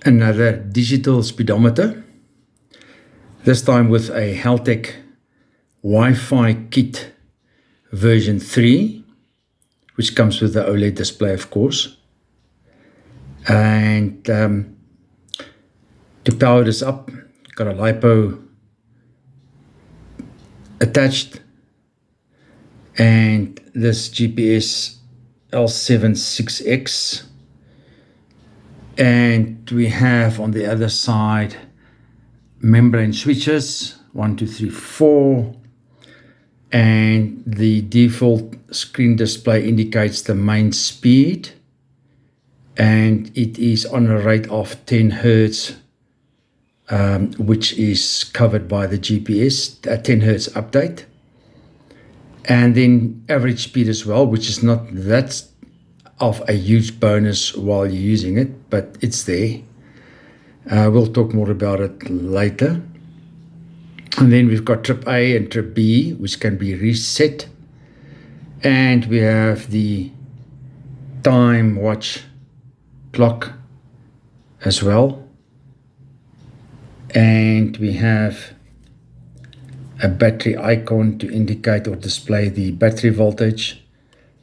another digital speedometer, this time with a Heltec Wi-Fi Kit version 3, which comes with the OLED display, of course. And to power this up, got a LiPo attached, and this GPS L76X, and we have on the other side membrane switches 1, 2, 3, 4, and the default screen display indicates the main speed, and it is on a rate of 10 Hertz, which is covered by the GPS, a 10 Hertz update. And then average speed as well, which is not that of a huge bonus while you're using it, but it's there. We'll talk more about it later. And then we've got trip A and trip B, which can be reset. And we have the time watch clock as well. And we have a battery icon to indicate or display the battery voltage,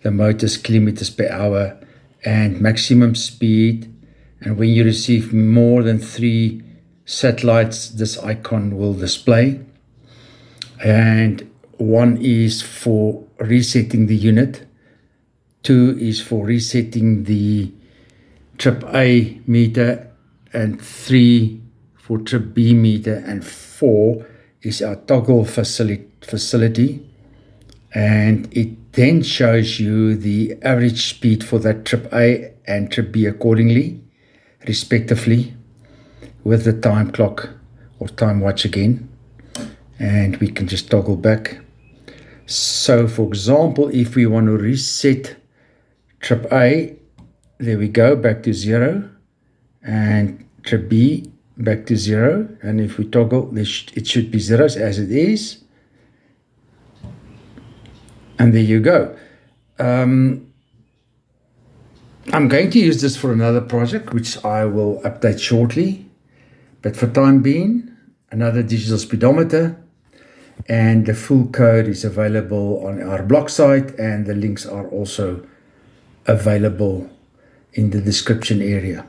the motors, kilometers per hour, and maximum speed. And when you receive more than 3 satellites, this icon will display. And 1 is for resetting the unit, 2 is for resetting the trip A meter, and 3 for trip B meter, and 4 is our toggle facility, and it then shows you the average speed for that trip A and trip B accordingly, respectively, with the time clock or time watch again. And we can just toggle back. So for example, if we want to reset trip A, there we go, back to 0, and trip B back to 0, and if we toggle, it should be zeros as it is, and there you go. I'm going to use this for another project, which I will update shortly, but for time being, another digital speedometer, and the full code is available on our blog site, and the links are also available in the description area.